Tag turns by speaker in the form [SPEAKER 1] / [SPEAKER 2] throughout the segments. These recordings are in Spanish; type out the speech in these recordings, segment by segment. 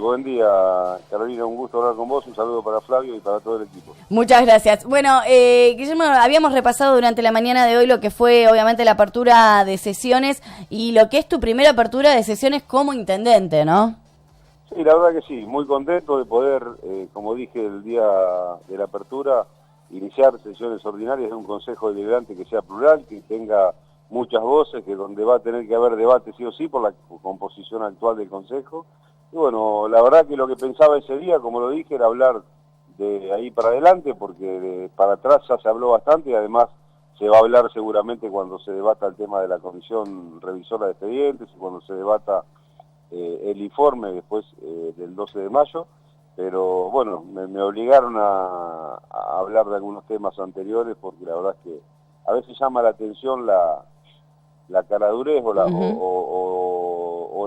[SPEAKER 1] Buen día, Carolina, un gusto hablar con vos, un saludo para Flavio y para todo el equipo.
[SPEAKER 2] Muchas gracias. Bueno, Guillermo, habíamos repasado durante la mañana de hoy lo que fue obviamente la apertura de sesiones y lo que es tu primera apertura de sesiones como intendente, ¿no?
[SPEAKER 1] Sí, la verdad que sí, muy contento de poder, como dije el día de la apertura, iniciar sesiones ordinarias de un consejo deliberante que sea plural, que tenga muchas voces, que donde va a tener que haber debate sí o sí por la composición actual del consejo. Y bueno, la verdad que lo que pensaba ese día, como lo dije, era hablar de ahí para adelante, porque para atrás ya se habló bastante y además se va a hablar seguramente cuando se debata el tema de la comisión revisora de expedientes y cuando se debata el informe después del 12 de mayo, pero bueno, me obligaron a hablar de algunos temas anteriores porque la verdad es que a veces llama la atención la caradurez o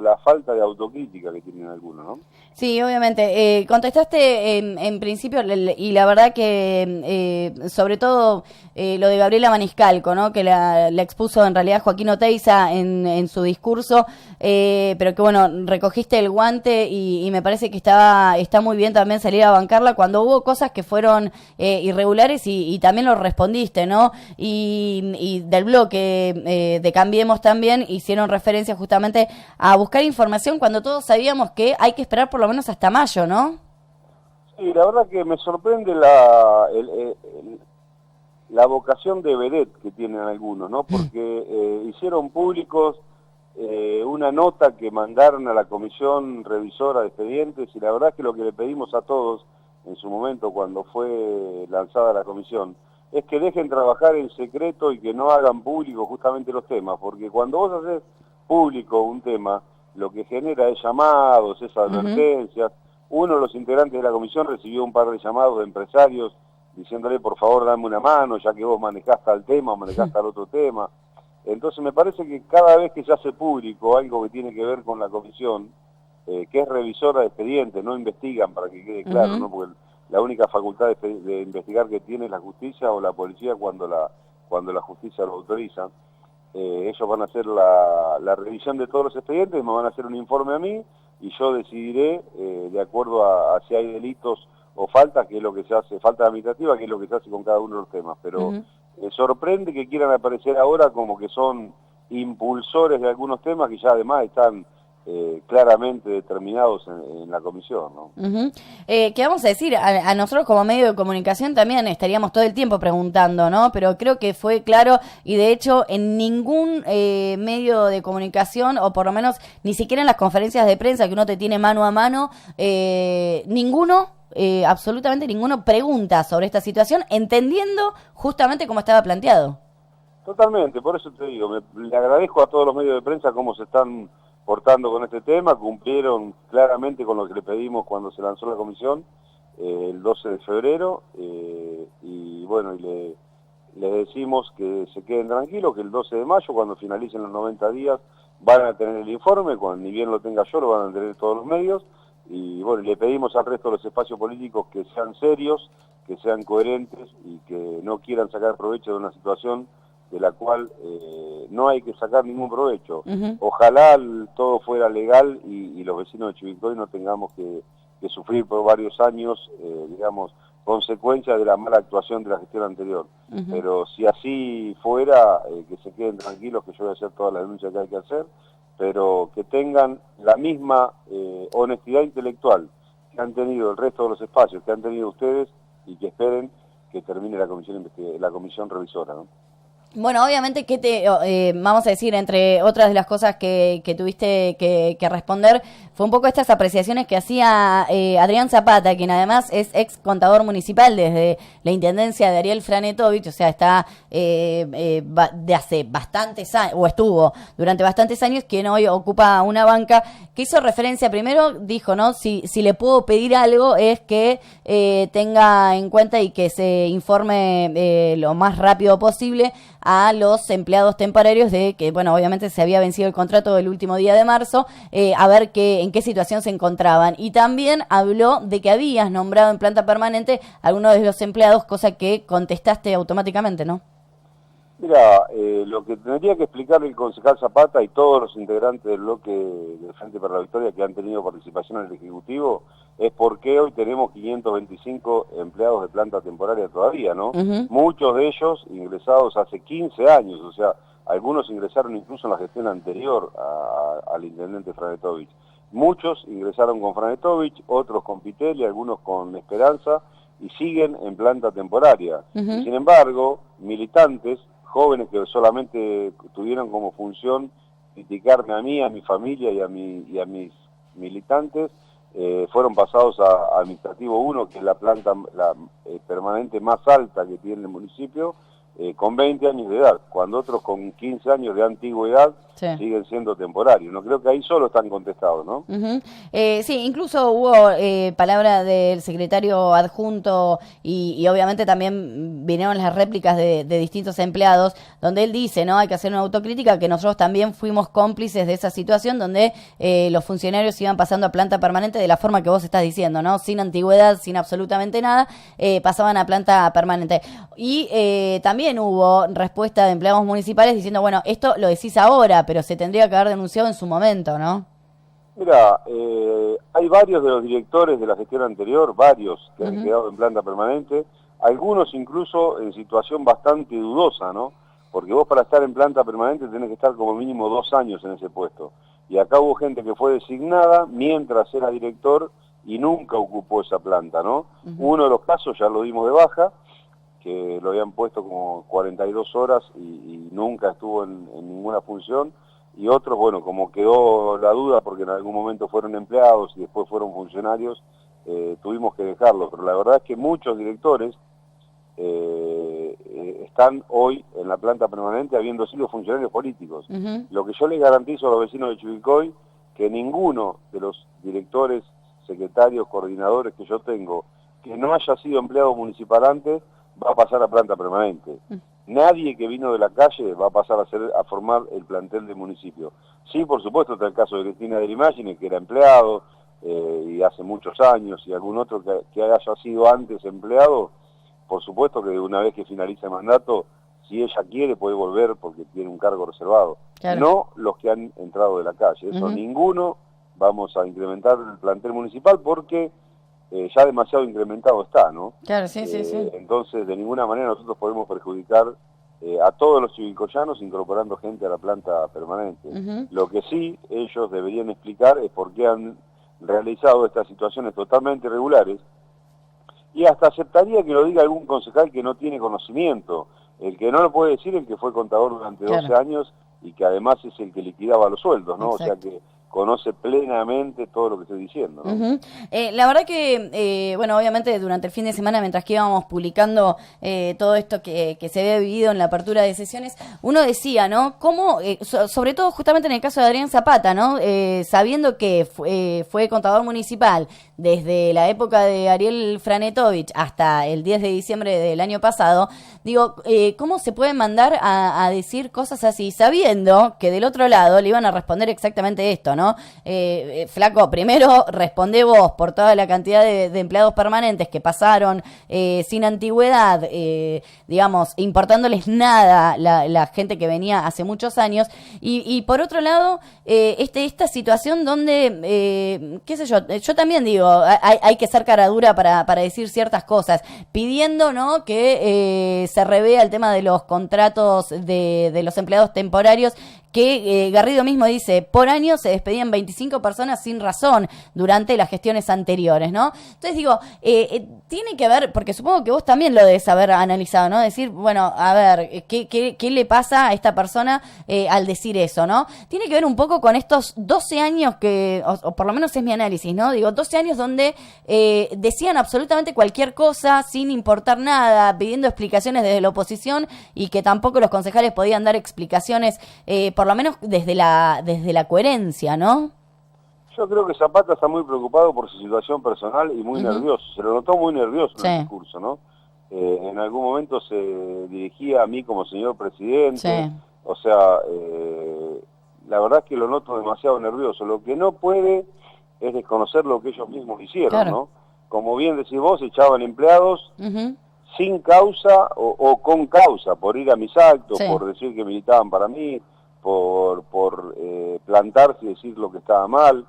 [SPEAKER 1] la falta de autocrítica que tienen algunos, ¿no?
[SPEAKER 2] Sí, obviamente. Contestaste en principio, y la verdad que sobre todo lo de Gabriela Maniscalco, ¿no? Que la expuso en realidad Joaquín Oteiza en su discurso, pero que bueno, recogiste el guante y me parece que está muy bien también salir a bancarla cuando hubo cosas que fueron irregulares y también lo respondiste, ¿no? Y del bloque de Cambiemos también hicieron referencia justamente a buscar información cuando todos sabíamos que hay que esperar por lo menos hasta mayo, ¿no?
[SPEAKER 1] Sí, la verdad que me sorprende la vocación de vedette que tienen algunos, ¿no? Porque hicieron públicos una nota que mandaron a la comisión revisora de expedientes y la verdad que lo que le pedimos a todos en su momento cuando fue lanzada la comisión es que dejen trabajar en secreto y que no hagan público justamente los temas, porque cuando vos haces público un tema, lo que genera es llamados, es advertencias. Uno de los integrantes de la comisión recibió un par de llamados de empresarios diciéndole por favor dame una mano, ya que vos manejás tal tema o manejás tal otro tema. Entonces me parece que cada vez que se hace público algo que tiene que ver con la comisión, que es revisora de expedientes, no investigan, para que quede claro, ¿no? Porque la única facultad de investigar que tiene es la justicia o la policía cuando la justicia lo autoriza. Ellos van a hacer la revisión de todos los expedientes, me van a hacer un informe a mí y yo decidiré, de acuerdo a si hay delitos o faltas, que es lo que se hace, falta administrativa, que es lo que se hace con cada uno de los temas. Pero me sorprende que quieran aparecer ahora como que son impulsores de algunos temas que ya además están claramente determinados en la comisión, ¿no?
[SPEAKER 2] ¿Qué vamos a decir? A nosotros como medio de comunicación también estaríamos todo el tiempo preguntando, ¿no? Pero creo que fue claro y de hecho en ningún medio de comunicación, o por lo menos ni siquiera en las conferencias de prensa que uno te tiene mano a mano, absolutamente ninguno pregunta sobre esta situación, entendiendo justamente cómo estaba planteado.
[SPEAKER 1] Totalmente, por eso te digo, le agradezco a todos los medios de prensa cómo se están portando con este tema, cumplieron claramente con lo que le pedimos cuando se lanzó la comisión el 12 de febrero y bueno, y les decimos que se queden tranquilos, que el 12 de mayo, cuando finalicen los 90 días, van a tener el informe, cuando ni bien lo tenga yo, lo van a tener todos los medios, y bueno, le pedimos al resto de los espacios políticos que sean serios, que sean coherentes y que no quieran sacar provecho de una situación de la cual no hay que sacar ningún provecho. Ojalá todo fuera legal y los vecinos de Chivilcoy no tengamos que sufrir por varios años, digamos, consecuencias de la mala actuación de la gestión anterior. Pero si así fuera, que se queden tranquilos, que yo voy a hacer todas las denuncias que hay que hacer, pero que tengan la misma honestidad intelectual que han tenido el resto de los espacios, que han tenido ustedes, y que esperen que termine la comisión revisora, ¿no?
[SPEAKER 2] Bueno, obviamente que vamos a decir, entre otras de las cosas que tuviste que responder, fue un poco estas apreciaciones que hacía Adrián Zapata, quien además es ex contador municipal desde la intendencia de Ariel Franetovich, o sea, está de hace bastantes años, o estuvo durante bastantes años, quien hoy ocupa una banca, que hizo referencia, primero dijo, ¿no? Si le puedo pedir algo es que tenga en cuenta y que se informe lo más rápido posible a los empleados temporarios de que, bueno, obviamente se había vencido el contrato el último día de marzo, a ver en qué situación se encontraban. Y también habló de que habías nombrado en planta permanente a algunos de los empleados, cosa que contestaste automáticamente, ¿no?
[SPEAKER 1] Mira, lo que tendría que explicar el concejal Zapata y todos los integrantes del bloque del Frente para la Victoria que han tenido participación en el Ejecutivo es por qué hoy tenemos 525 empleados de planta temporaria todavía, ¿no? Muchos de ellos ingresados hace 15 años, o sea, algunos ingresaron incluso en la gestión anterior al intendente Franetovich. Muchos ingresaron con Franetovich, otros con Pitelli, algunos con Esperanza, y siguen en planta temporaria. Y sin embargo, militantes, jóvenes que solamente tuvieron como función criticarme a mí, a mi familia y a mis militantes, fueron pasados a Administrativo 1, que es la planta permanente más alta que tiene el municipio, con 20 años de edad, cuando otros con 15 años de antigüedad siguen siendo temporarios. No creo que ahí solo están contestados, ¿no?
[SPEAKER 2] Sí, incluso hubo palabra del secretario adjunto y obviamente también vinieron las réplicas de distintos empleados, donde él dice, ¿no? Hay que hacer una autocrítica, que nosotros también fuimos cómplices de esa situación donde los funcionarios iban pasando a planta permanente de la forma que vos estás diciendo, ¿no? Sin antigüedad, sin absolutamente nada, pasaban a planta permanente. Y también hubo respuesta de empleados municipales diciendo, bueno, esto lo decís ahora, pero se tendría que haber denunciado en su momento, ¿no?
[SPEAKER 1] Mira, hay varios de los directores de la gestión anterior, varios que han quedado en planta permanente, algunos incluso en situación bastante dudosa, ¿no? Porque vos para estar en planta permanente tenés que estar como mínimo 2 años en ese puesto. Y acá hubo gente que fue designada mientras era director y nunca ocupó esa planta, ¿no? Uno de los casos ya lo dimos de baja, que lo habían puesto como 42 horas y nunca estuvo en ninguna función, y otros, bueno, como quedó la duda porque en algún momento fueron empleados y después fueron funcionarios, tuvimos que dejarlo, pero la verdad es que muchos directores están hoy en la planta permanente habiendo sido funcionarios políticos. Lo que yo les garantizo a los vecinos de Chivilcoy, que ninguno de los directores, secretarios, coordinadores que yo tengo, que no haya sido empleado municipal antes, va a pasar a planta permanente. Nadie que vino de la calle va a pasar a formar el plantel del municipio. Sí, por supuesto, está el caso de Cristina de la Imagine, que era empleado y hace muchos años, y algún otro que haya sido antes empleado, por supuesto que una vez que finalice el mandato, si ella quiere puede volver porque tiene un cargo reservado. Claro. No los que han entrado de la calle, eso ninguno. Vamos a incrementar el plantel municipal porque ya demasiado incrementado está, ¿no?
[SPEAKER 2] Claro, sí.
[SPEAKER 1] Entonces, de ninguna manera nosotros podemos perjudicar a todos los chivilcoyanos incorporando gente a la planta permanente. Lo que sí ellos deberían explicar es por qué han realizado estas situaciones totalmente irregulares, y hasta aceptaría que lo diga algún concejal que no tiene conocimiento. El que no lo puede decir es el que fue contador durante 12 años y que además es el que liquidaba los sueldos, ¿no? Exacto. O sea que conoce plenamente todo lo que estoy diciendo, ¿no?
[SPEAKER 2] La verdad que, bueno, obviamente durante el fin de semana, mientras que íbamos publicando todo esto que se había vivido en la apertura de sesiones, uno decía, ¿no? Cómo, sobre todo justamente en el caso de Adrián Zapata, ¿no? Sabiendo que fue contador municipal desde la época de Ariel Franetovich hasta el 10 de diciembre del año pasado, digo, ¿cómo se puede mandar a decir cosas así, sabiendo que del otro lado le iban a responder exactamente esto, ¿no? Flaco, primero responde vos por toda la cantidad de empleados permanentes que pasaron sin antigüedad, digamos, importándoles nada la gente que venía hace muchos años, y por otro lado, esta situación donde, qué sé yo también digo, hay que ser cara dura para decir ciertas cosas, pidiendo, ¿no?, que se revea el tema de los contratos de los empleados temporarios, que Garrido mismo dice, por año se despedían 25 personas sin razón durante las gestiones anteriores, ¿no? Entonces digo, tiene que ver, porque supongo que vos también lo debes haber analizado, ¿no? Decir, bueno, a ver, ¿qué le pasa a esta persona al decir eso, ¿no? Tiene que ver un poco con estos 12 años que, o por lo menos es mi análisis, ¿no? Digo, 12 años donde decían absolutamente cualquier cosa sin importar nada, pidiendo explicaciones desde la oposición y que tampoco los concejales podían dar explicaciones por lo menos desde la coherencia, ¿no?
[SPEAKER 1] Yo creo que Zapata está muy preocupado por su situación personal y muy nervioso. Se lo notó muy nervioso en el discurso, ¿no? En algún momento se dirigía a mí como señor presidente. O sea, la verdad es que lo noto demasiado nervioso. Lo que no puede es desconocer lo que ellos mismos hicieron, ¿no? Como bien decís vos, echaban empleados sin causa o con causa, por ir a mis actos,
[SPEAKER 2] sí,
[SPEAKER 1] por decir que militaban para mí, por plantarse y decir lo que estaba mal.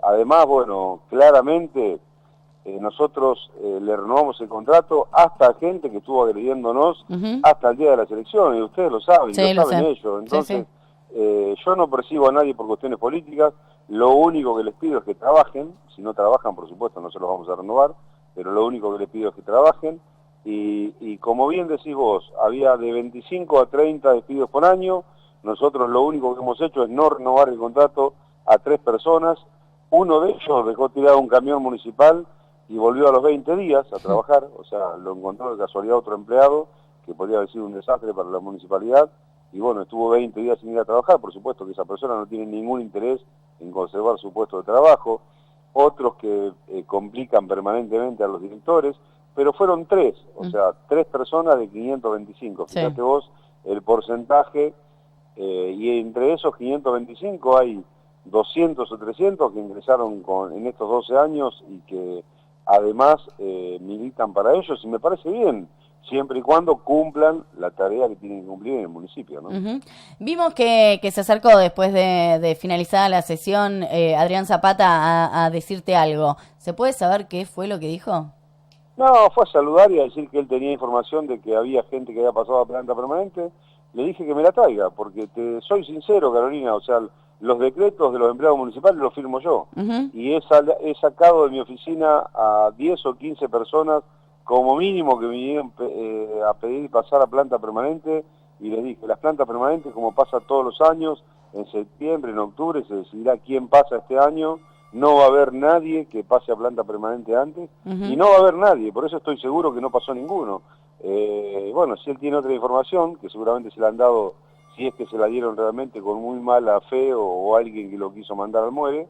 [SPEAKER 1] Además, bueno, claramente nosotros le renovamos el contrato hasta gente que estuvo agrediéndonos hasta el día de las elecciones, y ustedes lo saben,
[SPEAKER 2] sí,
[SPEAKER 1] lo saben ellos. Entonces, yo no percibo a nadie por cuestiones políticas, lo único que les pido es que trabajen, si no trabajan, por supuesto, no se los vamos a renovar, pero lo único que les pido es que trabajen, y como bien decís vos, había de 25 a 30 despidos por año. Nosotros lo único que hemos hecho es no renovar el contrato a 3 personas. Uno de ellos dejó tirado un camión municipal y volvió a los 20 días a trabajar, o sea, lo encontró de casualidad otro empleado, que podría haber sido un desastre para la municipalidad, y bueno, estuvo 20 días sin ir a trabajar. Por supuesto que esa persona no tiene ningún interés en conservar su puesto de trabajo. Otros que complican permanentemente a los directores, pero fueron 3, o sea, 3 personas de 525. Fíjate
[SPEAKER 2] sí.
[SPEAKER 1] vos el porcentaje, y entre esos 525 hay 200 o 300 que ingresaron en estos 12 años y que además militan para ellos, y me parece bien, siempre y cuando cumplan la tarea que tienen que cumplir en el municipio, ¿no?
[SPEAKER 2] Vimos que se acercó después de finalizada la sesión Adrián Zapata a decirte algo. ¿Se puede saber qué fue lo que dijo?
[SPEAKER 1] No, fue a saludar y a decir que él tenía información de que había gente que había pasado a planta permanente. Le dije que me la traiga, porque te soy sincero, Carolina, o sea, los decretos de los empleados municipales los firmo yo. Y he sacado de mi oficina a 10 o 15 personas, como mínimo, que vinieron a pedir pasar a planta permanente, y les dije, las plantas permanentes, como pasa todos los años, en septiembre, en octubre, se decidirá quién pasa este año. No va a haber nadie que pase a planta permanente antes, y no va a haber nadie, por eso estoy seguro que no pasó ninguno. Bueno, si él tiene otra información, que seguramente se la han dado, si es que se la dieron realmente con muy mala fe, o alguien que lo quiso mandar al muere,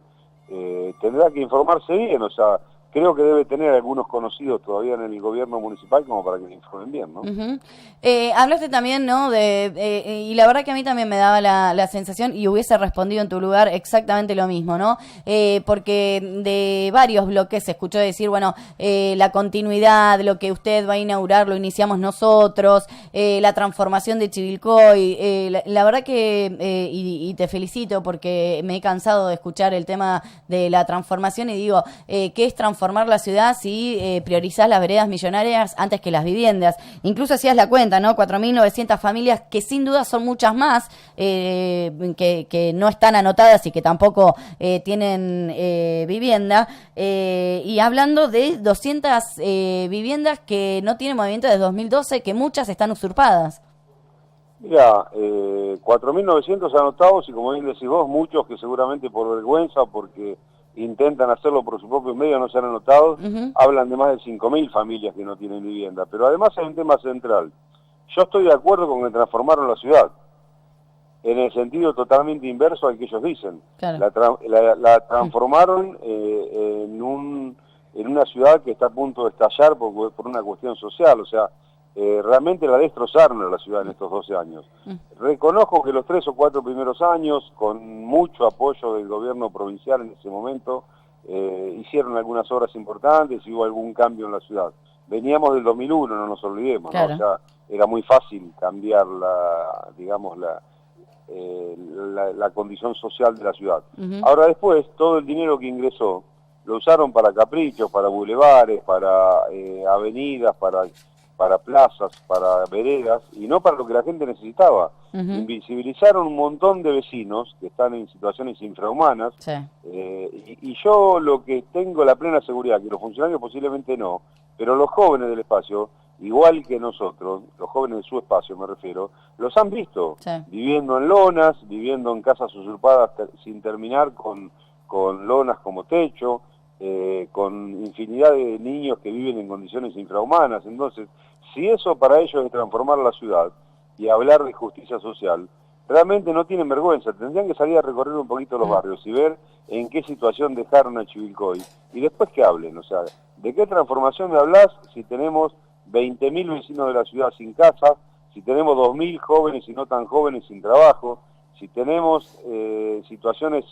[SPEAKER 1] tendrá que informarse bien. O sea, creo que debe tener algunos conocidos todavía en el gobierno municipal como para que le informen bien, ¿no?
[SPEAKER 2] Hablaste también, ¿no? Y la verdad que a mí también me daba la sensación, y hubiese respondido en tu lugar exactamente lo mismo, ¿no? Porque de varios bloques se escuchó decir, bueno, la continuidad, lo que usted va a inaugurar lo iniciamos nosotros, la transformación de Chivilcoy. La verdad que, y te felicito porque me he cansado de escuchar el tema de la transformación, y digo, ¿qué es transformar la ciudad si priorizás las veredas millonarias antes que las viviendas? Incluso hacías la cuenta, ¿no? 4.900 familias, que sin duda son muchas más, que no están anotadas y que tampoco tienen vivienda. Y hablando de 200 viviendas que no tienen movimiento desde 2012, que muchas están usurpadas.
[SPEAKER 1] Mira, 4.900 anotados, y como bien decís vos, muchos que seguramente por vergüenza, porque intentan hacerlo por sus propios medios, no se han anotado. Hablan de más de 5.000 familias que no tienen vivienda. Pero además hay un tema central. Yo estoy de acuerdo con que transformaron la ciudad, en el sentido totalmente inverso al que ellos dicen. Claro. La transformaron en una ciudad que está a punto de estallar por una cuestión social. O sea, realmente la destrozaron a la ciudad en estos 12 años. Reconozco que los 3 o 4 primeros años, con mucho apoyo del gobierno provincial en ese momento, hicieron algunas obras importantes y hubo algún cambio en la ciudad. Veníamos del 2001, no nos olvidemos, claro, ¿no? O sea, era muy fácil cambiar la condición social de la ciudad. Ahora después, todo el dinero que ingresó, lo usaron para caprichos, para bulevares, para avenidas, para plazas, para veredas, y no para lo que la gente necesitaba. Invisibilizaron un montón de vecinos que están en situaciones infrahumanas, y yo lo que tengo la plena seguridad, que los funcionarios posiblemente no, pero los jóvenes del espacio, igual que nosotros, los jóvenes de su espacio me refiero, los han visto, viviendo en lonas, viviendo en casas usurpadas sin terminar, con lonas como techo, con infinidad de niños que viven en condiciones infrahumanas. Entonces, si eso para ellos es transformar la ciudad y hablar de justicia social, realmente no tienen vergüenza. Tendrían que salir a recorrer un poquito los barrios y ver en qué situación dejaron a Chivilcoy, y después que hablen. O sea, ¿de qué transformación me hablas si tenemos 20.000 vecinos de la ciudad sin casa, si tenemos 2.000 jóvenes y no tan jóvenes sin trabajo, si tenemos situaciones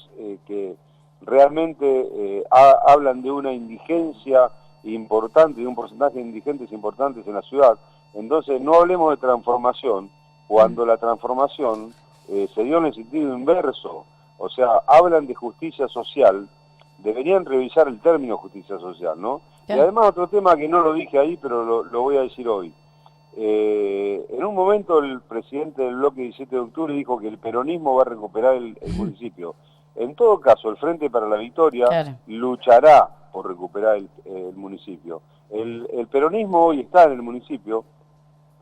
[SPEAKER 1] que realmente hablan de una indigencia importante y un porcentaje de indigentes importantes en la ciudad. Entonces no hablemos de transformación cuando la transformación se dio en el sentido inverso. O sea, hablan de justicia social, deberían revisar el término justicia social, ¿no? Y además otro tema que no lo dije ahí, pero lo voy a decir hoy. En un momento el presidente del bloque 17 de octubre dijo que el peronismo va a recuperar el municipio. En todo caso, el Frente para la Victoria luchará por recuperar el municipio. El peronismo hoy está en el municipio,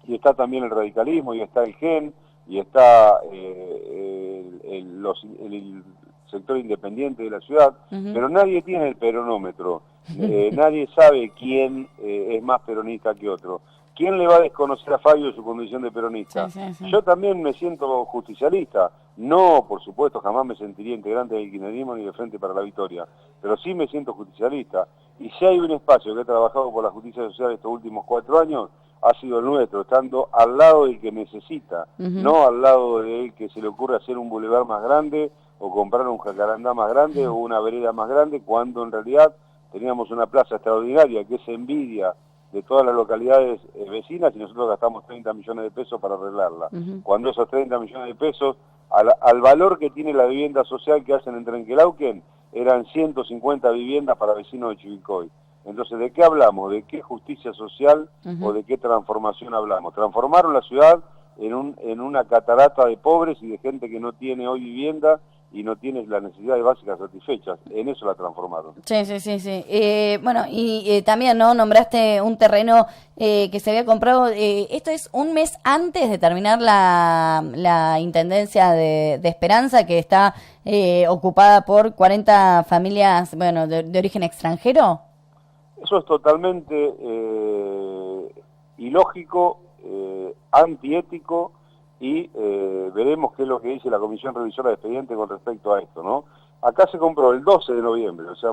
[SPEAKER 1] y está también el radicalismo, y está el GEN, y está el sector independiente de la ciudad, pero nadie tiene el peronómetro, nadie sabe quién es más peronista que otro. ¿Quién le va a desconocer a Fabio su condición de peronista? Sí. Yo también me siento justicialista. No, por supuesto, jamás me sentiría integrante del kirchnerismo ni del Frente para la Victoria, pero sí me siento justicialista. Y si hay un espacio que he trabajado por la justicia social estos últimos 4 años, ha sido el nuestro, estando al lado del que necesita, no al lado del que se le ocurre hacer un bulevar más grande, o comprar un jacarandá más grande, o una vereda más grande, cuando en realidad teníamos una plaza extraordinaria, que es envidia de todas las localidades vecinas, y nosotros gastamos 30 millones de pesos para arreglarla. Cuando esos 30 millones de pesos, al valor que tiene la vivienda social que hacen en Trenquelauquen, eran 150 viviendas para vecinos de Chivilcoy. Entonces, ¿de qué hablamos? ¿De qué justicia social o de qué transformación hablamos? Transformaron la ciudad en una catarata de pobres y de gente que no tiene hoy vivienda y no tiene las necesidades básicas satisfechas. En eso la transformaron.
[SPEAKER 2] Sí. Bueno, y también, ¿no? Nombraste un terreno que se había comprado. Esto es un mes antes de terminar la intendencia de Esperanza, que está ocupada por 40 familias, bueno, de origen extranjero.
[SPEAKER 1] Eso es totalmente ilógico, antiético, y veremos qué es lo que dice la Comisión Revisora de Expediente con respecto a esto, ¿no? Acá se compró el 12 de noviembre, o sea,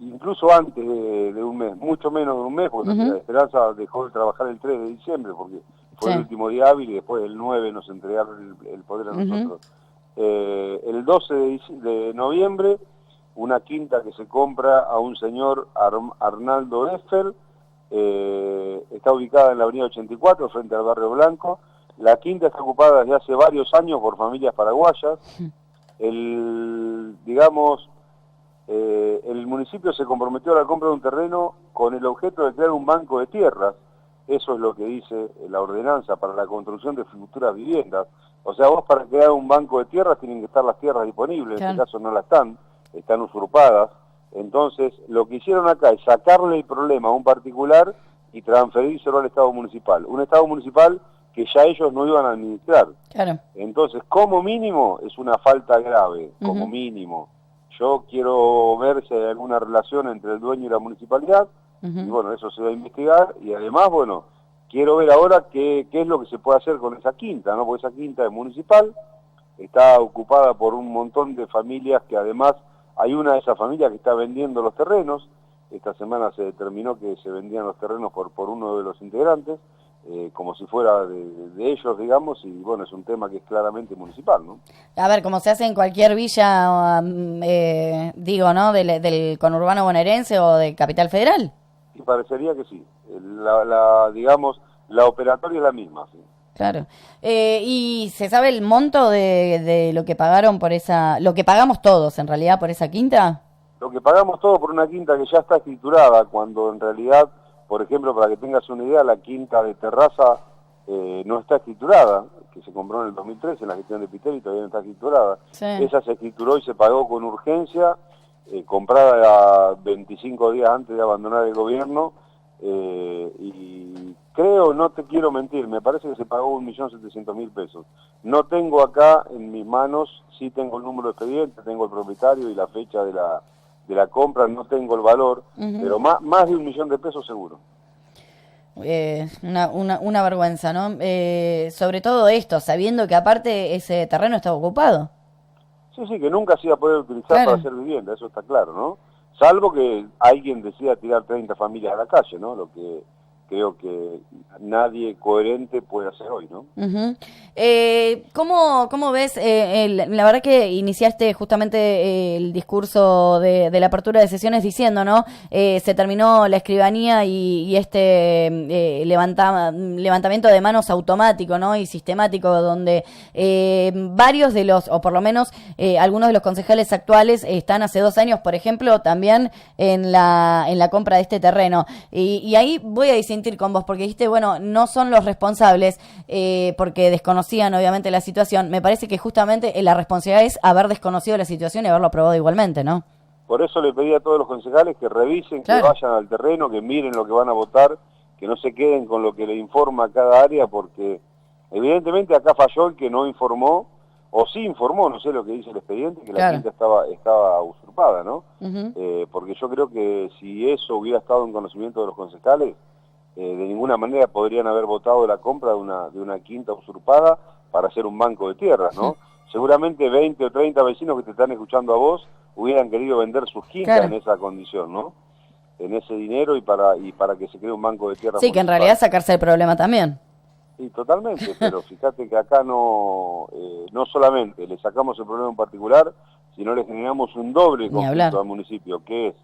[SPEAKER 1] incluso antes de un mes, mucho menos de un mes, porque la Esperanza dejó de trabajar el 3 de diciembre, porque fue el último día hábil, y después el 9 nos entregaron el poder a nosotros. El 12 de noviembre, una quinta que se compra a un señor Arnaldo Eiffel, está ubicada en la avenida 84, frente al Barrio Blanco. La quinta está ocupada desde hace varios años por familias paraguayas. El municipio se comprometió a la compra de un terreno con el objeto de crear un banco de tierras. Eso es lo que dice la ordenanza para la construcción de futuras viviendas. O sea, vos para crear un banco de tierras tienen que estar las tierras disponibles, en este caso no las están usurpadas. Entonces, lo que hicieron acá es sacarle el problema a un particular y transferírselo al Estado municipal. Un Estado municipal que ya ellos no iban a administrar. Entonces, como mínimo, es una falta grave, como mínimo. Yo quiero ver si hay alguna relación entre el dueño y la municipalidad, y bueno, eso se va a investigar, y además, bueno, quiero ver ahora qué es lo que se puede hacer con esa quinta, ¿no? Porque esa quinta es municipal, está ocupada por un montón de familias que además hay una de esas familias que está vendiendo los terrenos. Esta semana se determinó que se vendían los terrenos por uno de los integrantes, como si fuera de ellos, digamos, y bueno, es un tema que es claramente municipal, ¿no?
[SPEAKER 2] A ver, como se hace en cualquier villa, ¿no? Del conurbano bonaerense o de Capital Federal.
[SPEAKER 1] Y parecería que sí. La operatoria es la misma, sí.
[SPEAKER 2] Claro. ¿Y se sabe el monto de lo que pagaron lo que pagamos todos, en realidad, por esa quinta?
[SPEAKER 1] Lo que pagamos todos por una quinta que ya está escriturada, cuando en realidad, por ejemplo, para que tengas una idea, la quinta de Terraza no está escriturada, que se compró en el 2013 en la gestión de Piteri, todavía no está escriturada. Esa se escrituró y se pagó con urgencia, comprada 25 días antes de abandonar el gobierno, y creo, no te quiero mentir, me parece que se pagó 1.700.000 pesos. No tengo acá en mis manos, sí tengo el número de expediente, tengo el propietario y la fecha de la compra, no tengo el valor, pero más de 1.000.000 de pesos seguro.
[SPEAKER 2] Una vergüenza, ¿no? Sobre todo esto, sabiendo que aparte ese terreno estaba ocupado.
[SPEAKER 1] Sí, que nunca se iba a poder utilizar para hacer vivienda, eso está claro, ¿no? Salvo que alguien decida tirar 30 familias a la calle, ¿no? Lo que creo que nadie coherente puede hacer hoy, ¿no?
[SPEAKER 2] Uh-huh. ¿Cómo ves? La verdad que iniciaste justamente el discurso de la apertura de sesiones diciendo, ¿no? Se terminó la escribanía y este levantamiento de manos automático, ¿no? Y sistemático, donde varios de los, o por lo menos algunos de los concejales actuales están hace 2 años, por ejemplo, también en la compra de este terreno. Y ahí voy a disentir con vos, porque dijiste, bueno, no son los responsables porque desconocían obviamente la situación. Me parece que justamente la responsabilidad es haber desconocido la situación y haberlo aprobado igualmente, ¿no?
[SPEAKER 1] Por eso le pedí a todos los concejales que revisen, claro, que vayan al terreno, que miren lo que van a votar, que no se queden con lo que le informa cada área, porque evidentemente acá falló el que no informó, o sí informó, no sé lo que dice el expediente, que la quinta estaba usurpada, ¿no? Uh-huh. Porque yo creo que si eso hubiera estado en conocimiento de los concejales, de ninguna manera podrían haber votado la compra de una quinta usurpada para hacer un banco de tierras, ¿no? Sí. Seguramente 20 o 30 vecinos que te están escuchando a vos hubieran querido vender sus quintas, claro, en esa condición, ¿no? En ese dinero y para que se cree un banco de tierras.
[SPEAKER 2] Sí, que en realidad sacarse el problema también.
[SPEAKER 1] Sí, totalmente, pero fíjate que acá no solamente le sacamos el problema en particular, sino le generamos un doble conflicto al municipio, que es,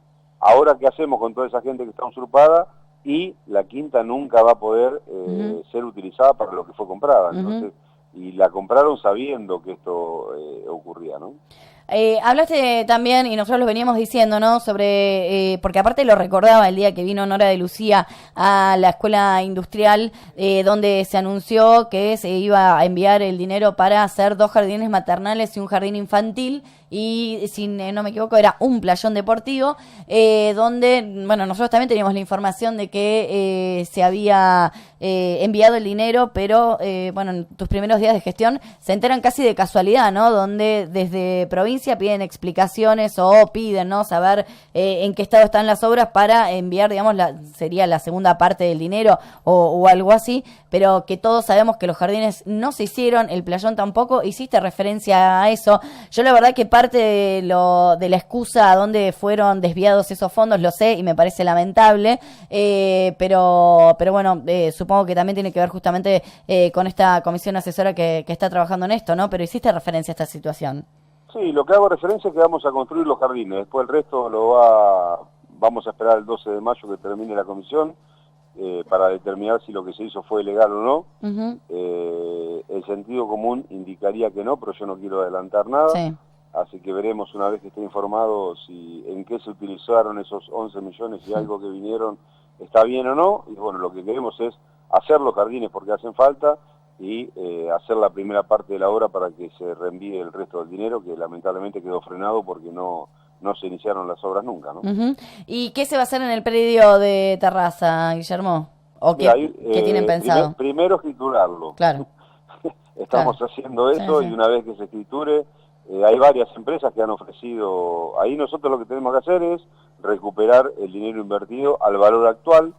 [SPEAKER 1] ahora qué hacemos con toda esa gente que está usurpada, y la quinta nunca va a poder uh-huh. ser utilizada para lo que fue comprada. Uh-huh. Entonces, y la compraron sabiendo que esto ocurría, ¿no?
[SPEAKER 2] Hablaste también, y nosotros lo veníamos diciendo, ¿no? Sobre, porque aparte lo recordaba el día que vino Nora de Lucía a la escuela industrial, donde se anunció que se iba a enviar el dinero para hacer 2 jardines maternales y un jardín infantil, y si no me equivoco era un playón deportivo, donde, bueno, nosotros también teníamos la información de que se había enviado el dinero, pero, bueno, en tus primeros días de gestión se enteran casi de casualidad, ¿no? Donde desde provincia piden explicaciones o piden, ¿no? Saber en qué estado están las obras para enviar, digamos, sería la segunda parte del dinero o algo así, pero que todos sabemos que los jardines no se hicieron, el playón tampoco. Hiciste referencia a eso. Yo la verdad que parte de la excusa a dónde fueron desviados esos fondos lo sé y me parece lamentable, pero bueno, supongo que también tiene que ver justamente con esta comisión asesora que está trabajando en esto, ¿no? Pero hiciste referencia a esta situación.
[SPEAKER 1] Sí, lo que hago referencia es que vamos a construir los jardines, después el resto vamos a esperar el 12 de mayo que termine la comisión para determinar si lo que se hizo fue legal o no. Uh-huh. El sentido común indicaría que no, pero yo no quiero adelantar nada. Sí. Así que veremos una vez que esté informado en qué se utilizaron esos 11 millones y algo que vinieron, está bien o no. Y bueno, lo que queremos es hacer los jardines porque hacen falta y hacer la primera parte de la obra para que se reenvíe el resto del dinero, que lamentablemente quedó frenado porque no se iniciaron las obras nunca, ¿no? Uh-huh.
[SPEAKER 2] ¿Y qué se va a hacer en el predio de terraza, Guillermo? ¿O qué tienen pensado?
[SPEAKER 1] Primero escriturarlo.
[SPEAKER 2] Claro.
[SPEAKER 1] Estamos haciendo eso, sí. Y una vez que se escriture, hay varias empresas que han ofrecido. Ahí nosotros lo que tenemos que hacer es recuperar el dinero invertido al valor actual.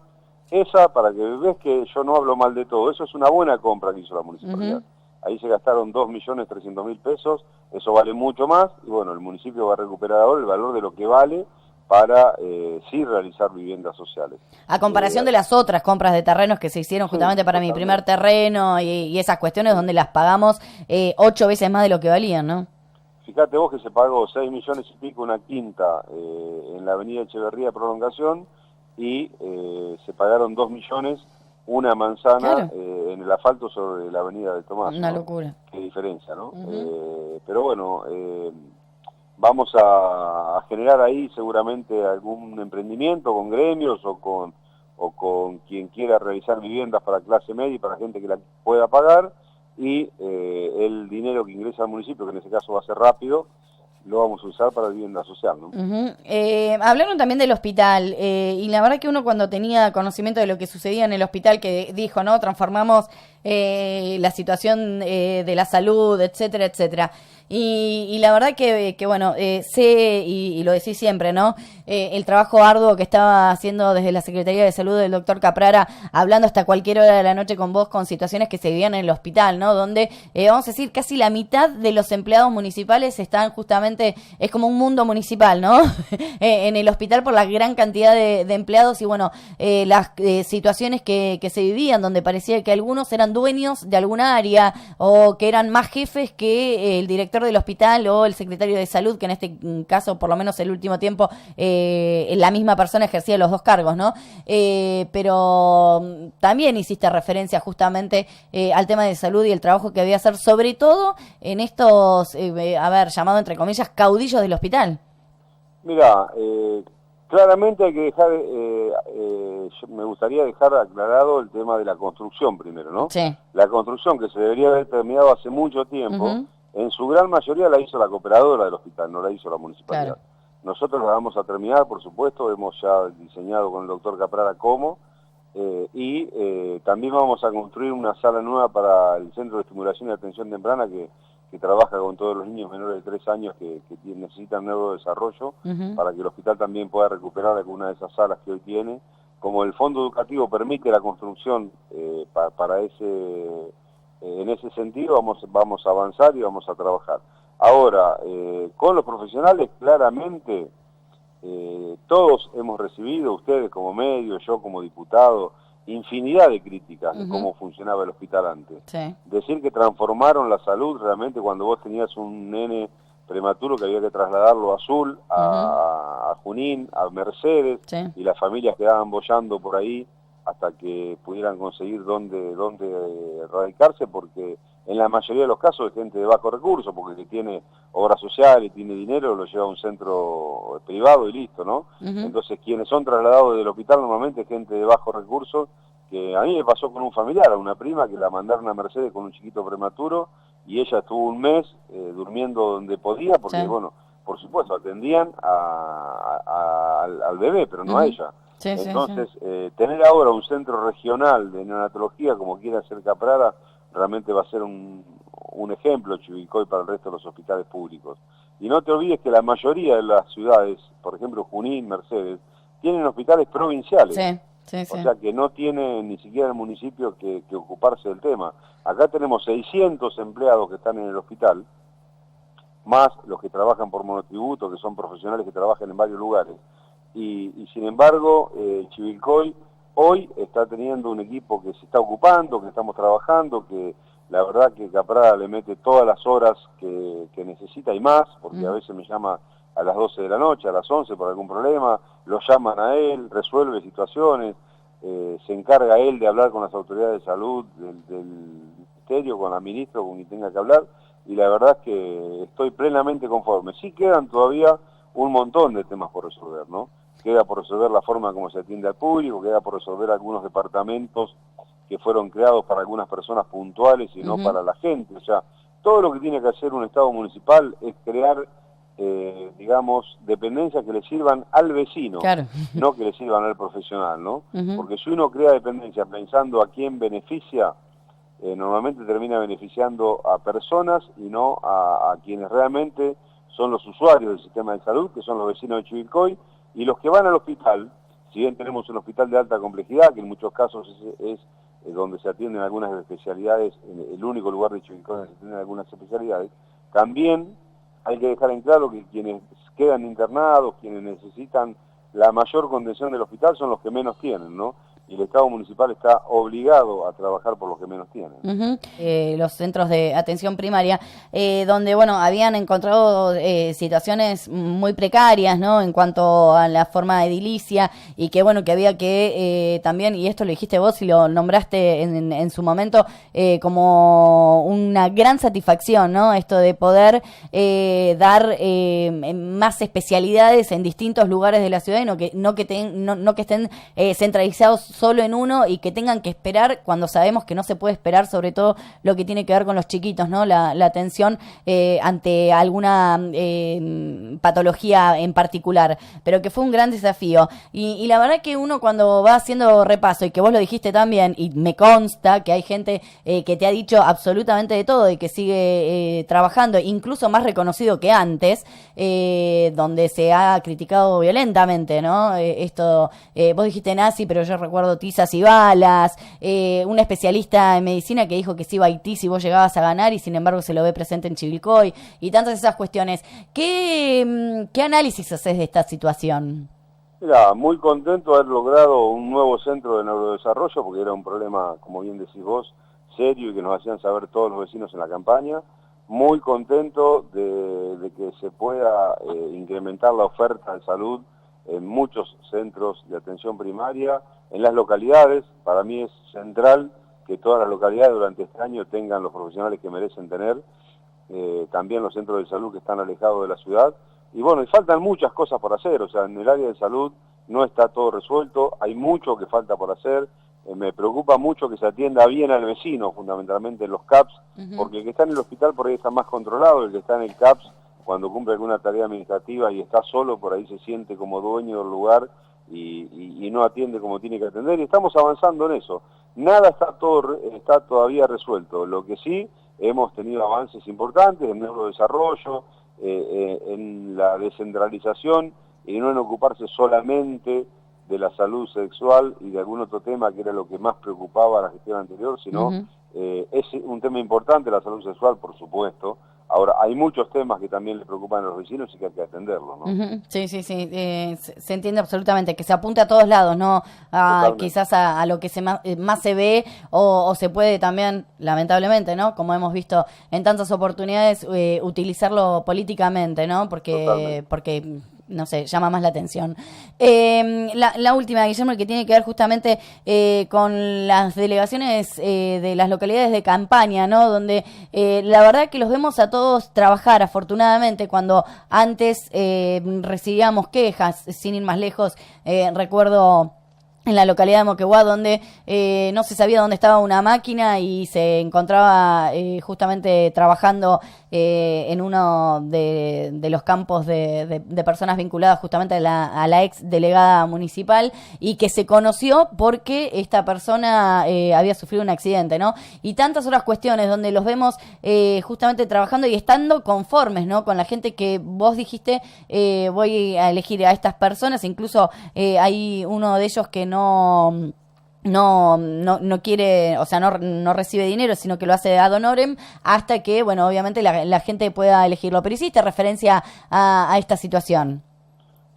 [SPEAKER 1] Esa, para que ves que yo no hablo mal de todo, eso es una buena compra que hizo la municipalidad. Uh-huh. Ahí se gastaron 2.300.000 pesos, eso vale mucho más, y bueno, el municipio va a recuperar ahora el valor de lo que vale para sí realizar viviendas sociales.
[SPEAKER 2] A comparación de las otras compras de terrenos que se hicieron justamente para mi primer terreno y esas cuestiones donde las pagamos 8 veces más de lo que valían, ¿no?
[SPEAKER 1] Fíjate vos que se pagó 6 millones y pico una quinta en la avenida Echeverría Prolongación y se pagaron 2 millones una manzana, claro, en el asfalto sobre la avenida de Tomás.
[SPEAKER 2] Una
[SPEAKER 1] ¿no?
[SPEAKER 2] locura.
[SPEAKER 1] Qué diferencia, ¿no? Uh-huh. Pero bueno, vamos a generar ahí seguramente algún emprendimiento con gremios o con quien quiera realizar viviendas para clase media y para gente que la pueda pagar, y el dinero que ingresa al municipio, que en ese caso va a ser rápido, lo vamos a usar para vivienda social, ¿no?
[SPEAKER 2] Uh-huh. Hablaron también del hospital, y la verdad que uno cuando tenía conocimiento de lo que sucedía en el hospital, que dijo, ¿no? Transformamos la situación de la salud, etcétera, etcétera. Y la verdad que bueno, sé, y lo decís siempre, ¿no? El trabajo arduo que estaba haciendo desde la Secretaría de Salud del doctor Caprara, hablando hasta cualquier hora de la noche con vos, con situaciones que se vivían en el hospital, ¿no? Donde, vamos a decir, casi la mitad de los empleados municipales están justamente, es como un mundo municipal, ¿no? En el hospital por la gran cantidad de empleados y bueno, las situaciones que se vivían, donde parecía que algunos eran dueños de alguna área o que eran más jefes que el director del hospital o el secretario de salud, que en este caso, por lo menos el último tiempo, la misma persona ejercía los dos cargos, ¿no? Pero también hiciste referencia justamente al tema de salud y el trabajo que había que hacer, sobre todo en estos, llamado entre comillas, caudillos del hospital.
[SPEAKER 1] Mira, claramente hay que dejar, me gustaría dejar aclarado el tema de la construcción primero, ¿no?
[SPEAKER 2] Sí.
[SPEAKER 1] La construcción que se debería haber terminado hace mucho tiempo, en su gran mayoría la hizo la cooperadora del hospital, no la hizo la municipalidad. Claro. Nosotros la vamos a terminar, por supuesto, hemos ya diseñado con el doctor Caprara cómo, y también vamos a construir una sala nueva para el Centro de Estimulación y Atención Temprana que trabaja con todos los niños menores de 3 años que necesitan neurodesarrollo, para que el hospital también pueda recuperar alguna de esas salas que hoy tiene. Como el fondo educativo permite la construcción para en ese sentido vamos a avanzar y vamos a trabajar. Ahora, con los profesionales, claramente, todos hemos recibido, ustedes como medio, yo como diputado, infinidad de críticas de cómo funcionaba el hospital antes. Sí. Decir que transformaron la salud realmente cuando vos tenías un nene prematuro que había que trasladarlo a Azul, a Junín, a Mercedes, sí, y las familias quedaban boyando por ahí hasta que pudieran conseguir dónde radicarse, porque en la mayoría de los casos es gente de bajo recurso, porque que tiene obra social y tiene dinero lo lleva a un centro privado y listo, ¿no? Entonces quienes son trasladados del hospital normalmente es gente de bajo recurso, que a mí me pasó con un familiar, a una prima que la mandaron a Mercedes con un chiquito prematuro y ella estuvo un mes durmiendo donde podía, porque sí, bueno, por supuesto atendían al bebé, pero no a ella. Sí, entonces, sí. Tener ahora un centro regional de neonatología como quiere hacer Caprara, realmente va a ser un ejemplo Chivilcoy para el resto de los hospitales públicos. Y no te olvides que la mayoría de las ciudades, por ejemplo Junín, Mercedes, tienen hospitales provinciales. Sí, sí, sí. O sea que no tiene ni siquiera el municipio que ocuparse del tema. Acá tenemos 600 empleados que están en el hospital, más los que trabajan por monotributo, que son profesionales que trabajan en varios lugares. Y sin embargo, Chivilcoy hoy está teniendo un equipo que se está ocupando, que estamos trabajando, que la verdad que Caprara le mete todas las horas que necesita y más, porque a veces me llama a las 12 de la noche, a las 11 por algún problema, lo llaman a él, resuelve situaciones, se encarga él de hablar con las autoridades de salud del ministerio, con la ministra, con quien tenga que hablar, y la verdad es que estoy plenamente conforme. Sí quedan todavía un montón de temas por resolver, ¿no? Queda por resolver la forma como se atiende al público, queda por resolver algunos departamentos que fueron creados para algunas personas puntuales y no para la gente. O sea, todo lo que tiene que hacer un Estado municipal es crear, digamos, dependencias que le sirvan al vecino, claro, no que le sirvan al profesional, ¿no? Porque si uno crea dependencias pensando a quién beneficia, normalmente termina beneficiando a personas y no a quienes realmente son los usuarios del sistema de salud, que son los vecinos de Chivilcoy, y los que van al hospital, si bien tenemos un hospital de alta complejidad, que en muchos casos es donde se atienden algunas especialidades, el único lugar de Chivilcoy donde se atienden algunas especialidades, también hay que dejar en claro que quienes quedan internados, quienes necesitan la mayor contención del hospital son los que menos tienen, ¿no? Y el Estado municipal está obligado a trabajar por los que menos tienen.
[SPEAKER 2] Los centros de atención primaria, donde, bueno, habían encontrado situaciones muy precarias, ¿no?, en cuanto a la forma edilicia, y que, bueno, que había que también, y esto lo dijiste vos y lo nombraste en su momento, como una gran satisfacción, ¿no?, esto de poder dar más especialidades en distintos lugares de la ciudad y no que estén centralizados solo en uno y que tengan que esperar cuando sabemos que no se puede esperar, sobre todo lo que tiene que ver con los chiquitos, ¿no? La atención ante alguna patología en particular, pero que fue un gran desafío. Y la verdad que uno cuando va haciendo repaso, y que vos lo dijiste también, y me consta que hay gente que te ha dicho absolutamente de todo y que sigue trabajando, incluso más reconocido que antes, donde se ha criticado violentamente, ¿no? Vos dijiste nazi, pero yo recuerdo tizas y balas, un especialista en medicina que dijo que se iba a Haití si vos llegabas a ganar y sin embargo se lo ve presente en Chivilcoy, y tantas esas cuestiones. ¿Qué análisis haces de esta situación?
[SPEAKER 1] Mira, muy contento de haber logrado un nuevo centro de neurodesarrollo, porque era un problema, como bien decís vos, serio, y que nos hacían saber todos los vecinos en la campaña. Muy contento de que se pueda incrementar la oferta de salud en muchos centros de atención primaria, en las localidades. Para mí es central que todas las localidades durante este año tengan los profesionales que merecen tener, también los centros de salud que están alejados de la ciudad. Y bueno, y faltan muchas cosas por hacer, o sea, en el área de salud no está todo resuelto, hay mucho que falta por hacer. Me preocupa mucho que se atienda bien al vecino, fundamentalmente en los CAPS, porque el que está en el hospital por ahí está más controlado, el que está en el CAPS, cuando cumple alguna tarea administrativa y está solo, por ahí se siente como dueño del lugar y no atiende como tiene que atender, y estamos avanzando en eso. Nada está todavía resuelto, lo que sí hemos tenido avances importantes en neurodesarrollo, en la descentralización y no en ocuparse solamente de la salud sexual y de algún otro tema que era lo que más preocupaba a la gestión anterior, sino es un tema importante la salud sexual, por supuesto. Ahora, hay muchos temas que también le preocupan a los vecinos y que hay que atenderlos, ¿no?
[SPEAKER 2] Sí, se entiende absolutamente, que se apunte a todos lados, ¿no? Quizás a lo que más se ve o se puede también, lamentablemente, ¿no? Como hemos visto en tantas oportunidades, utilizarlo políticamente, ¿no? Porque no sé, llama más la atención. La última, Guillermo, que tiene que ver justamente con las delegaciones de las localidades de campaña, ¿no? Donde la verdad que los vemos a todos trabajar, afortunadamente, cuando antes recibíamos quejas, sin ir más lejos, recuerdo en la localidad de Moquegua, donde no se sabía dónde estaba una máquina y se encontraba justamente trabajando en uno de los campos de personas vinculadas justamente a la ex delegada municipal, y que se conoció porque esta persona había sufrido un accidente, ¿no? Y tantas otras cuestiones donde los vemos justamente trabajando y estando conformes, ¿no? Con la gente que vos dijiste, voy a elegir a estas personas. Incluso hay uno de ellos que no quiere, o sea, no recibe dinero, sino que lo hace ad honorem, hasta que, bueno, obviamente la gente pueda elegirlo. Pero hiciste referencia a esta situación.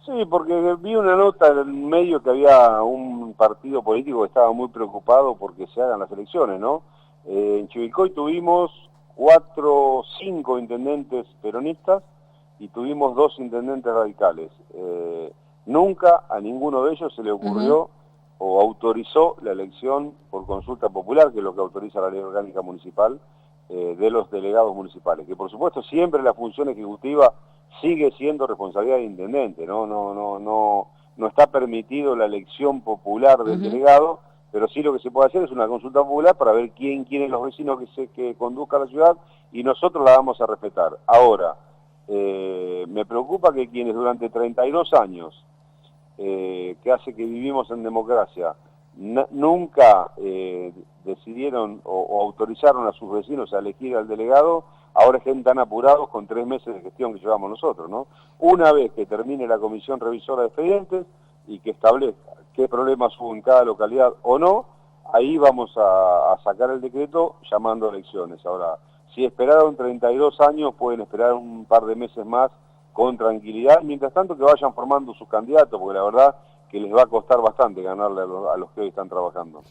[SPEAKER 1] Sí, porque vi una nota en el medio que había un partido político que estaba muy preocupado porque se hagan las elecciones, ¿no? En Chivilcoy tuvimos 5 intendentes peronistas y tuvimos 2 intendentes radicales. Nunca a ninguno de ellos se le ocurrió o autorizó la elección por consulta popular, que es lo que autoriza la ley orgánica municipal, de los delegados municipales, que por supuesto siempre la función ejecutiva sigue siendo responsabilidad del intendente, no está permitido la elección popular del delegado, pero sí lo que se puede hacer es una consulta popular para ver quién quieren los vecinos que conduzca la ciudad, y nosotros la vamos a respetar. Ahora, me preocupa que quienes durante 32 años que hace que vivimos en democracia, nunca decidieron o autorizaron a sus vecinos a elegir al delegado, ahora estén tan apurados con 3 meses de gestión que llevamos nosotros, ¿no? Una vez que termine la comisión revisora de expedientes y que establezca qué problemas hubo en cada localidad o no, ahí vamos a sacar el decreto llamando a elecciones. Ahora, si esperaron 32 años, pueden esperar un par de meses más con tranquilidad, mientras tanto que vayan formando sus candidatos, porque la verdad que les va a costar bastante ganarle a los que hoy están trabajando.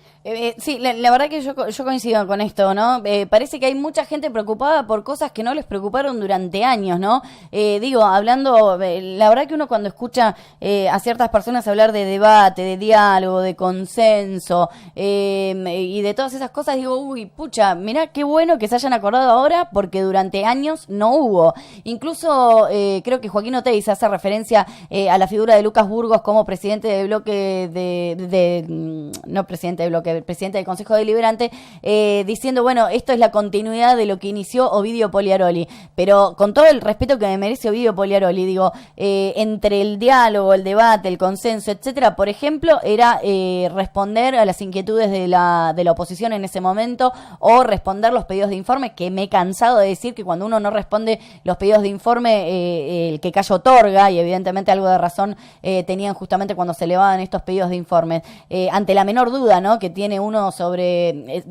[SPEAKER 2] Sí, la verdad que yo coincido con esto, ¿no? Parece que hay mucha gente preocupada por cosas que no les preocuparon durante años, ¿no? Hablando, la verdad que uno cuando escucha a ciertas personas hablar de debate, de diálogo, de consenso, y de todas esas cosas, digo, uy, pucha, mirá qué bueno que se hayan acordado ahora, porque durante años no hubo. Incluso creo que Joaquín Oteiza hace referencia a la figura de Lucas Burgos como presidente presidente de bloque no presidente de bloque, presidente del Consejo Deliberante, diciendo, bueno, esto es la continuidad de lo que inició Ovidio Poliaroli, pero con todo el respeto que me merece Ovidio Poliaroli, digo, entre el diálogo, el debate, el consenso, etcétera, por ejemplo, era responder a las inquietudes de la oposición en ese momento, o responder los pedidos de informe, que me he cansado de decir que cuando uno no responde los pedidos de informe, el que calla otorga, y evidentemente algo de razón tenían justamente cuando se elevaban estos pedidos de informe. Ante la menor duda, ¿no?, que tiene uno sobre,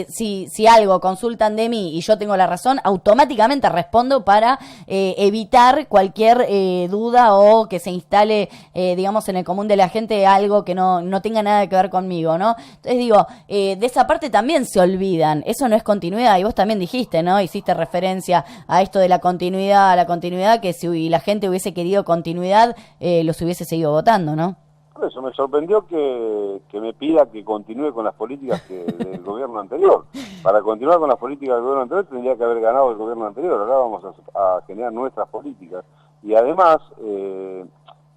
[SPEAKER 2] si algo consultan de mí y yo tengo la razón, automáticamente respondo para evitar cualquier duda o que se instale, digamos, en el común de la gente algo que no tenga nada que ver conmigo, ¿no? Entonces digo, de esa parte también se olvidan, eso no es continuidad, y vos también dijiste, ¿no?, hiciste referencia a esto de la continuidad, que si la gente hubiese querido continuidad, los hubiese seguido votando, ¿no?
[SPEAKER 1] Por eso me sorprendió que me pida que continúe con las políticas del gobierno anterior. Para continuar con las políticas del gobierno anterior tendría que haber ganado el gobierno anterior. Ahora vamos a generar nuestras políticas. Y además,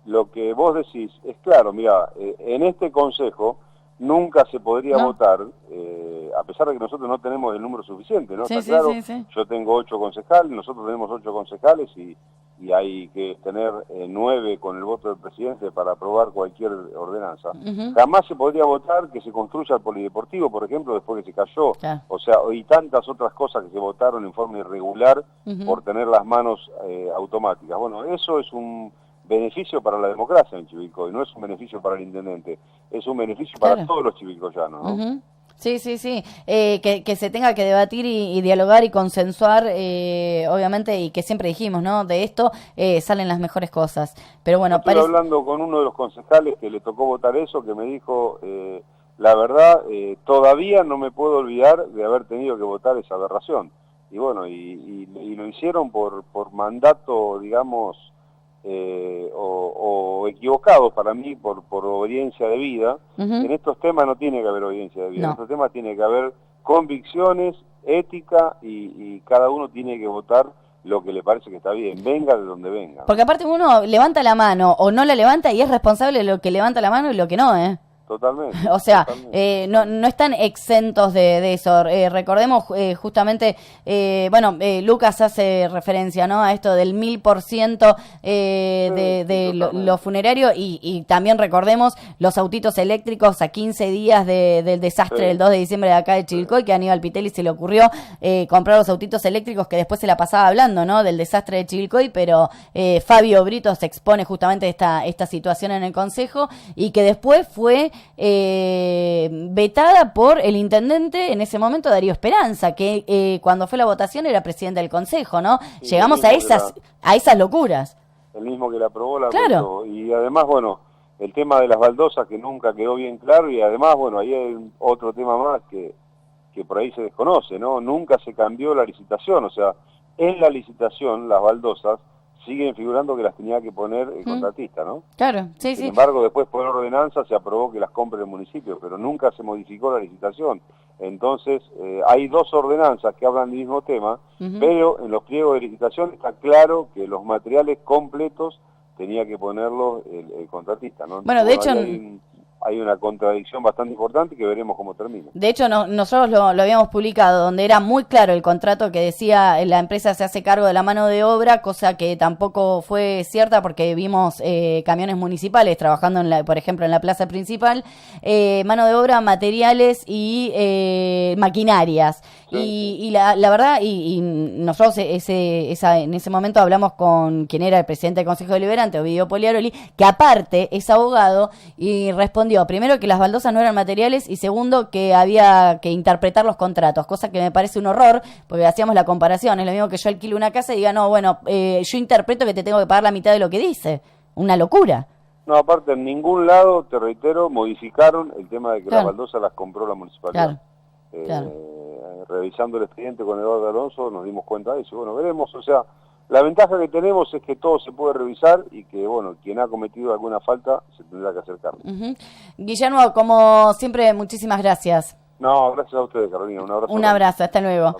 [SPEAKER 1] lo que vos decís es claro, mira, en este consejo nunca se podría votar, a pesar de que nosotros no tenemos el número suficiente, ¿no?
[SPEAKER 2] Sí,
[SPEAKER 1] Está claro,
[SPEAKER 2] sí.
[SPEAKER 1] yo tengo 8 concejales, nosotros tenemos 8 concejales y hay que tener 9 con el voto del presidente para aprobar cualquier ordenanza. Jamás se podría votar que se construya el polideportivo, por ejemplo, después que se cayó. O sea, y tantas otras cosas que se votaron en forma irregular por tener las manos automáticas. Bueno, eso es un beneficio para la democracia en Chivilcoy, no es un beneficio para el intendente, es un beneficio para todos los chivilcoyanos, ¿no?
[SPEAKER 2] Sí. Que se tenga que debatir y dialogar y consensuar, obviamente, y que siempre dijimos, ¿no?, de esto salen las mejores cosas. Pero bueno,
[SPEAKER 1] estuve hablando con uno de los concejales que le tocó votar eso, que me dijo, la verdad, todavía no me puedo olvidar de haber tenido que votar esa aberración. Y bueno, y lo hicieron por mandato, digamos, o equivocados para mí por obediencia de vida. En estos temas no tiene que haber obediencia de vida, en estos temas tiene que haber convicciones, ética, y cada uno tiene que votar lo que le parece que está bien, venga de donde venga.
[SPEAKER 2] Porque aparte uno levanta la mano o no la levanta y es responsable de lo que levanta la mano y lo que no,
[SPEAKER 1] Totalmente.
[SPEAKER 2] O sea, no están exentos de eso. Recordemos justamente, Lucas hace referencia, ¿no?, a esto del 1000% lo funerario, y también recordemos los autitos eléctricos a 15 días del desastre del 2 de diciembre de acá de Chivilcoy, que a Aníbal Pitelli se le ocurrió comprar los autitos eléctricos, que después se la pasaba hablando, ¿no?, del desastre de Chivilcoy, pero Fabio Brito se expone justamente esta situación en el Consejo, y que después fue vetada por el intendente en ese momento, Darío Esperanza, que cuando fue la votación era presidente del Consejo, ¿no?
[SPEAKER 1] Sí,
[SPEAKER 2] llegamos a esas locuras.
[SPEAKER 1] El mismo que la aprobó la votó. Y además, bueno, el tema de las baldosas que nunca quedó bien claro, y además, bueno, ahí hay otro tema más que por ahí se desconoce, ¿no? Nunca se cambió la licitación, o sea, en la licitación las baldosas siguen figurando que las tenía que poner el contratista, ¿no?
[SPEAKER 2] Claro, sí.
[SPEAKER 1] Sin embargo, después por ordenanza se aprobó que las compre el municipio, pero nunca se modificó la licitación. Entonces, hay 2 ordenanzas que hablan del mismo tema, pero en los pliegos de licitación está claro que los materiales completos tenía que ponerlos el contratista, ¿no?
[SPEAKER 2] Bueno, de hecho,
[SPEAKER 1] hay una contradicción bastante importante que veremos cómo termina.
[SPEAKER 2] De hecho, nosotros lo habíamos publicado, donde era muy claro el contrato que decía la empresa se hace cargo de la mano de obra, cosa que tampoco fue cierta porque vimos camiones municipales trabajando, por ejemplo, en la plaza principal, mano de obra, materiales y maquinarias. Y la verdad, y nosotros en ese momento hablamos con quien era el presidente del Consejo Deliberante, Ovidio Poliaroli, que aparte es abogado, y respondió primero que las baldosas no eran materiales, y segundo que había que interpretar los contratos, cosa que me parece un horror, porque hacíamos la comparación, es lo mismo que yo alquilo una casa y diga, no, bueno, yo interpreto que te tengo que pagar la mitad de lo que dice, una locura.
[SPEAKER 1] No, aparte en ningún lado, te reitero, modificaron el tema de que las baldosas las compró la municipalidad. Revisando el expediente con Eduardo Alonso nos dimos cuenta de eso. Bueno, veremos, o sea, la ventaja que tenemos es que todo se puede revisar y que, bueno, quien ha cometido alguna falta se tendrá que hacer cargo.
[SPEAKER 2] Guillermo, como siempre, muchísimas gracias.
[SPEAKER 1] No, gracias a ustedes, Carolina. Un abrazo.
[SPEAKER 2] Un abrazo, hasta luego.